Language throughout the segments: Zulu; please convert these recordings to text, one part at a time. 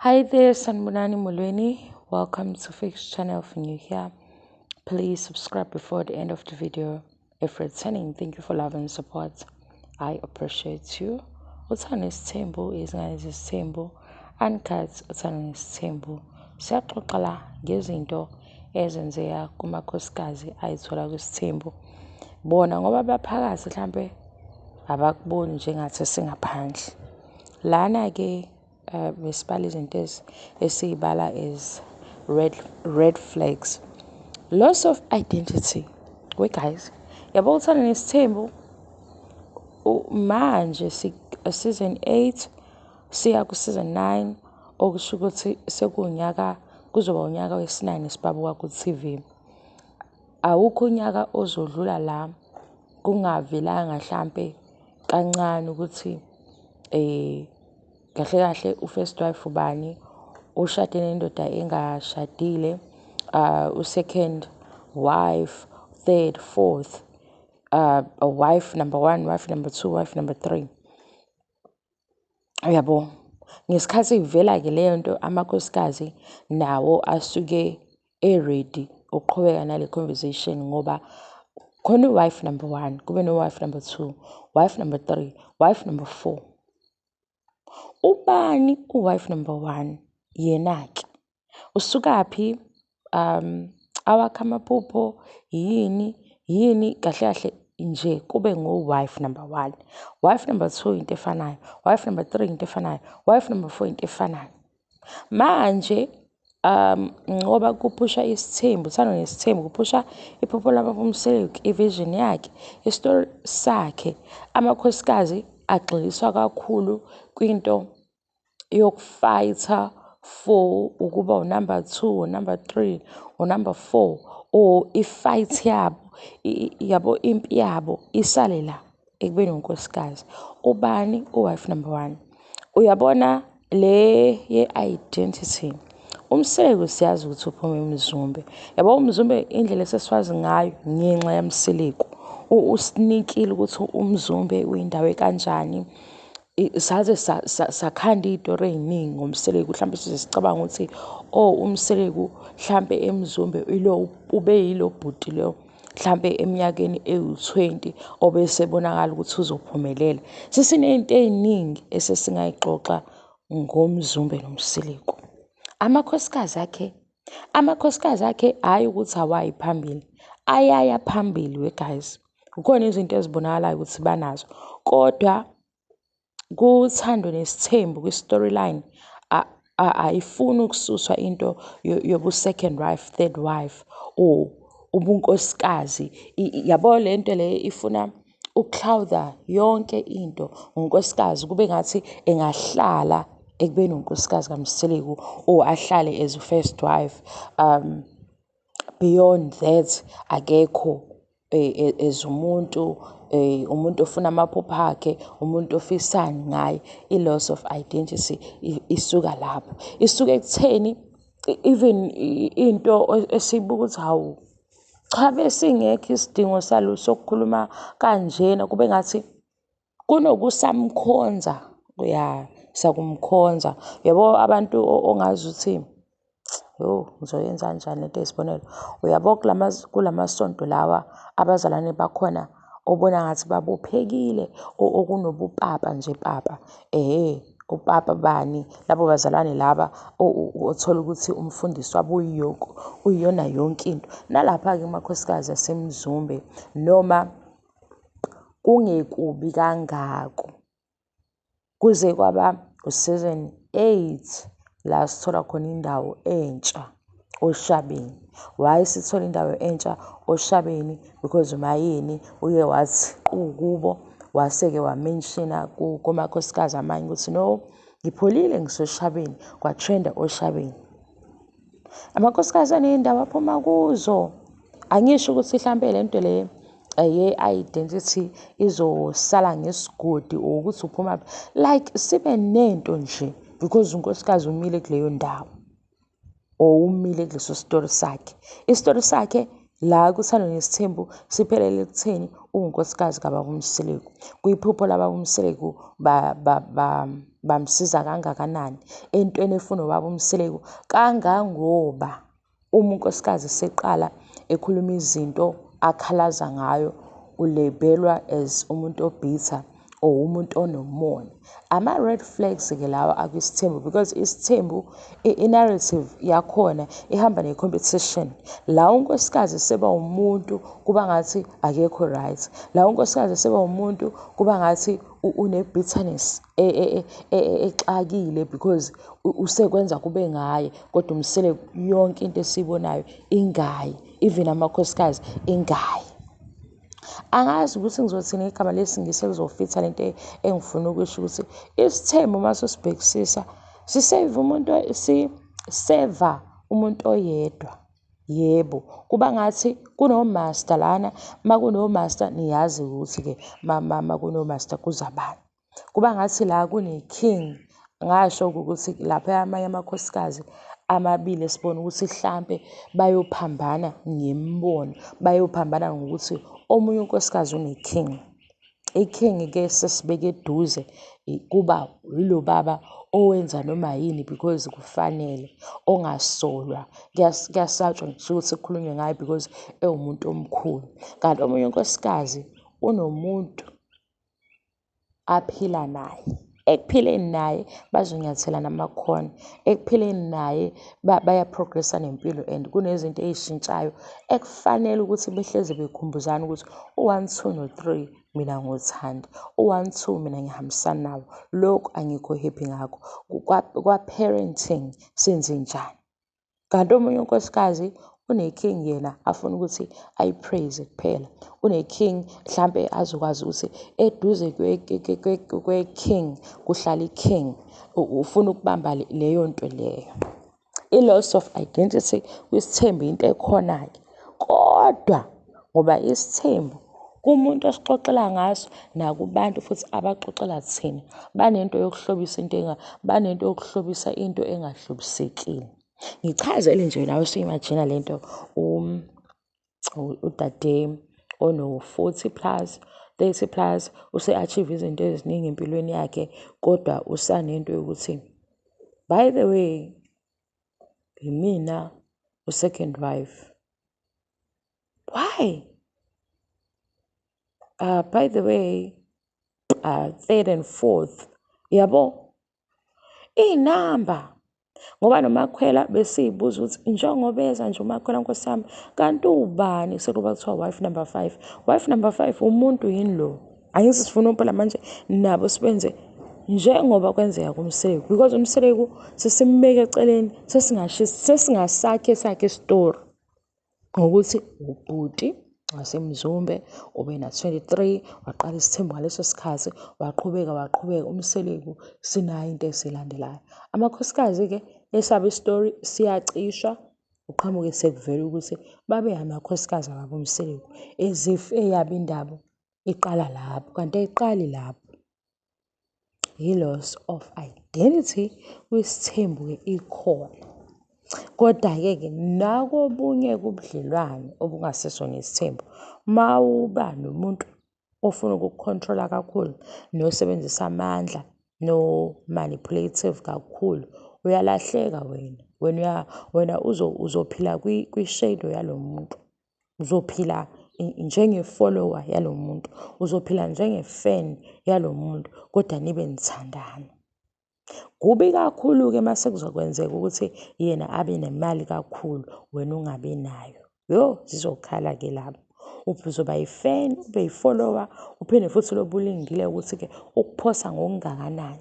Hi there, Sanbonani Molweni. Welcome to Fix channel. If you're new here, please subscribe before the end of the video. If returning, thank you for love and support. I appreciate you. Uthando isithembu, izingane zesithembu, uncut uthando isithembu. Siyaxoxa la ngezinto ezenzeka kumakhosikazi ayithola kwisithembu. Bona ngoba baphakathi mhlambe abakuboni njengathi singaphandle. Lana ke besibala izinto esiyibala is red flags. Loss of identity. Wait guys, yabo uthando nesithembu manje season 8 siya ku season 9 okusho ukuthi sekunyaka kuzoba unyaka wesi9 sibabuka ku TV. Awukho unyaka ozodlula la kungavelanga mhlambe kancane ukuthi kahle kahle u-first wife ubani ushade nendoda engashadile, u-second wife, third, fourth, a wife number 1, wife number 2, wife number 3. Yabo, ngesikhathi ivela ke leyo nto amakhosikazi nawo asuke ready uqhubeka nale conversation ngoba khona wife number 1, kube no wife number 2, wife number 3, wife number 4. Ubani u-wife number 1 yena-ke usukaphi, awakha amaphupho yini kahle kahle nje kube ngo-wife number 1, wife number 2 into efanayo, wife number 3 into efanayo, wife number 4 into efanayo. Manje ngoba kuphusha isithembu, uthando nesithembu kuphusha iphupho labaphumseleki, ivision yakhe, isitori sakhe. Amakhosikazi agxiliswa kakhulu kwinto yokufayitha for ukuba unumber 2, unumber 3, unumber 4, or ifight yabo impi yabo isale la ekubeni unkosikazi. Ubani u-wife number 1? Uyabona le ye-identity. Umseleko siyazi ukuthi uphuma eMzumbe. Yabo uMzumbe indlela esesiwazi ngayo ngenxa yamseleko. Usinikile ukuthi uMzumbe uyindawo ekanjani. Saze sakhanda iy'tori ey'ningi ngomseleko. Mhlampe size sicabanga ukuthi umseleko mhlampe eMzumbe ube yilo bhuti lo mhlampe eminyakeni ewu-20 obesebonakala ukuthi uzophumelela. Sesiney'nto ey'ningi esesingayixoxa ngomZumbe nomseleko. Amakhosikazi akhe hhayi ukuthi awayi phambili, ayaya phambili we guys. Kukhona izinto ezibonakalayo ukuthi banazo, kodwa kuthando nesithembu kwi-storyline ayifuni ukususwa into yobu-second wife, third wife, or ubunkosikazi. Yabo le nto le ifuna ukuklawuda yonke into ngonkosikazi kube ngathi engahlala ekubeni unkosikazi kaMseleko or ahlale as a-first wife. Beyond that akekho as umuntu ofuna amaphupho akhe, umuntu ofisani ngaye. I-loss of identity isuka lapho, isuka ekutheni even into esibuka ukuthi hawu cha besingekho isidingo salo sokukhuluma kanjena, kube ngathi kunokusamkhonza, sakumkhonza. Yabo abantu ongazi ukuthi ngizoyenza kanjani lento eyisibonelo. Uyabo kulamasonto lawa abazalwane bakhona obona ngathi babophekile okunobupapa nje papa. Upapa bani labo bazalwane laba othola ukuthi umfundisi wabo uyiyona yonke into. Nalapha-ke amakhosikazi aseMzumbe noma kungekubi kangako kuze kwaba u-season 8 la sithola khona indawo entsha Oshabeni. Why sithola indawo entsha Oshabeni? Because umayini uye wathi kubo wase-ke wamenshina kumakhosikazi amanye ukuthi no, ngipholile ngisoshabeni, kwatrenda Oshabeni. Amakhosikazi aney'ndawo aphuma kuzo. Angisho ukuthi mhlampe le nto le ye-identity izosala ngesigodi or ukuthi uphuma like sibe nento nje because unkosikazi umile kuleyo ndawo or umile kuleso story sakhe. Isitori sakhe La kuthandwa nesithembu siphelele ekutheni ungunkosikazi kababa uMseleku. Kuyiphupho lababa uMseleku bamsiza kangakanani entweni efuna ubaba uMseleku, kangangoba uma unkosikazi seqala ekhuluma izinto akhalaza ngayo ulabelwa as umuntu obitha or umuntu onomona. Ama-red flags-ke lawa akwisithembu because isithembu i-narrative yakhona ihamba ne-competition. La unkosikazi seba umuntu kuba ngathi akekho right. La unkosikazi seba umuntu kuba ngathi une-bitterness exakile because usekwenza kube ngaye, kodwa uMseleku yonke into esiyibonayo ingaye, even amakhosikazi ingaye. Angazi ukuthi ngizothini igama lesingisi elizofitha lento engifuna ukusho ukuthi isithembu uma sosibhekisisa siseva umuntu oyedwa. Yebo, kuba ngathi kunomaster lana, uma kunomaster niyazi ukuthi-ke ma kunomaster kuzabani. Kuba ngathi la kune-king, ngasho-ke ukuthi lapha amanye amakhosikazi amabili esibona ukuthi hlampe bayophambana ngemibono, bayophambana ngokuthi omunye unkosikazi une-king. I-king-ke sesibeke eduze kuba yilo baba owenza noma yini because kufanele, ongasolwa. Kuyasatshwa ngisho ukuthi kukhulunywe ngayo because ewumuntu omkhulu. Kanti omunye unkosikazi unomuntu aphila naye. Ekuphileni naye bazonyathelana amakhono, ekuphileni naye bayaprogressa nempilo and kunezinto ey'shintshayo ekufanele ukuthi behlezi bekhumbuzana ukuthi u-1, 2 no-3 mina ngothanda, u-1, 2 mina ngihambisana nawo, lokhu angikho happy ngakho. Kwa-parenting senze njani? Kanti omunye unkosikazi une-king yena afuna ukuthi ayipraise kuphela. Une-king hlampe azokwazi ukuthi eduze kwe-king kuhlala i-king, ufuna ukubamba leyo nto leyo. I-loss of identity kwisithembu into ekhona-ke, kodwa ngoba isithembu kumuntu osixoxela ngaso nakubantu futhi abaxoxela thina banento yokuhlobisa banento yokuhlobisa into engahlobisekile. Ngichazele nje nawe usuyimagina lento udade ono-40 plus, 30 plus, use-achieve izinto eziningi empilweni yakhe, kodwa usanento yokuthi by the way yimina u-second wife. Why? By the way, third and fourth. Yabo? Iy'namba. Ngoba noMakhwela besiy'buza ukuthi njengoba eza nje uMakhwela Nkosi yami, kanti ubani sekuba kuthiwa wife number 5. Wife number 5 umuntu yini lo? Angithi sifuna phela manje nabo sibenze njengoba kwenzeka kuMseleku, because uMseleku sesimbeka eceleni sesingasakhe sakhe isitori ngokuthi ubhuti waseMzumbe ube na-23, waqala isithembu ngaleso sikhathi, waqhubeka uMseleku sinayo into esilandelayo. Amakhosikazi-ke esaba isitori siyacishwa, uqhamuke sekuvela ukuthi babe amakhosikazi ababo uMseleku, as if eyabo indaba iqala lapho, kanti ayiqali lapho. I-loss of identity kwisithembu-ke ikhona. Kodwa-ke nakobunye kubudlelwane obungasesona isithembu, mawuba nomuntu ofuna ukukukhontrola kakhulu, nosebenzisa amandla, no-manipulative kakhulu, uyalahleka wena uzophila kwi-shadow yalo muntu, uzophila njenge-follower yalo muntu, uzophila njenge-fan yalo muntu, kodwa nibe nithandana. Kubi kakhulu-ke mase kuzokwenzeka ukuthi yena abe nemali kakhulu wena ungabi nayo. Yo, zizokhala-ke lapho. Uzoba yi-fan, ube yi-follower, uphinde futhi lobe ulindile ukuthi-ke ukuphosa ngokungakanani.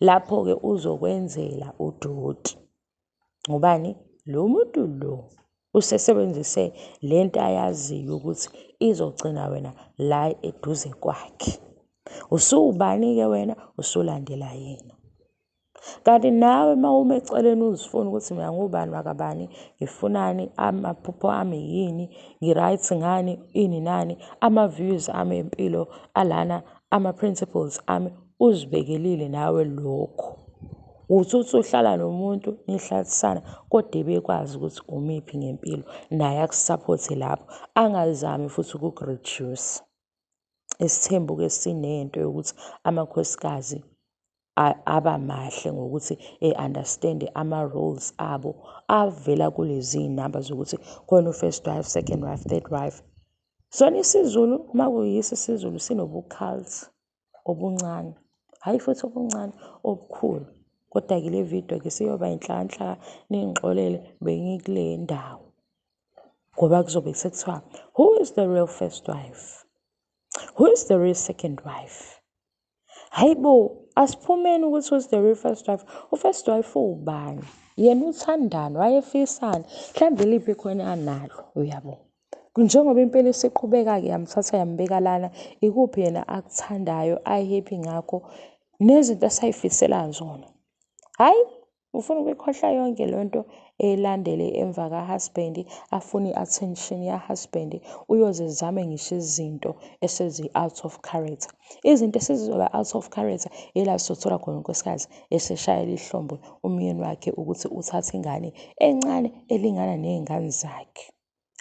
Lapho-ke uzokwenzela udoti. Ngobani? Lo muntu lo usesebenzise lento ayaziyo ukuthi izogcina wena la eduze kwakhe. Usuwubani-ke wena? Usulandela yena. Kanti nawe mawume eceleni uzifuna ukuthi mina ngubani wakabani, ngifunani, amaphupho ami yini, ngi-right ngani, ini nani, ama-views ami empilo alana, ama-principles ami, uzibekelile nawe lokho. uthi uhlala nomuntu nihlatshisana kodwa bekwazi ukuthi umiphi ngempilo naye akusaphothe lapho, angazami futhi ukukureduce. Isithembu-ke sinento yokuthi amakhosikazi aba mahle ngokuthi understand ama-roles abo avela kulezi iy'namba zokuthi khona u-first wife, second wife, third wife. Sona isiZulu uma kuyiso isiZulu sinobukhalisi obuncane, hhayi futhi obuncane, obukhulu. Kodwa-ke le video-ke siyoba inhlaka ningixolele bengikule ndawo ngoba kuzobe sekuthiwa, who is the real first wife? Who is the real second wife? Hayi bo, asiphumeni ukuthi who's the real first wife. U-first wife ubani? Yena uthandani? Wayefisani? Mhlawumbe iliphi khona analo, uyabo. Njengoba impela isiqhubeka-ke yamthatha yambeka lana, ikuphi yena akuthandayo, ayi-happy ngakho, nezinto asayifisela zona. Hhayi, ufuna ukuyikhohlwa yonke le nto elandele emva ka-husband, afune i-attention ya-husband, uyozizame ngisho izinto esezi-out of character. Izinto esezizoba out of character yila sothola khona unkosikazi eseshayela ihlombe umyeni wakhe ukuthi uthathe ingane encane elingana ney'ngane zakhe.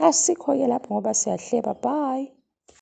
Asikho-ke lapho ngoba siyahleba, bye.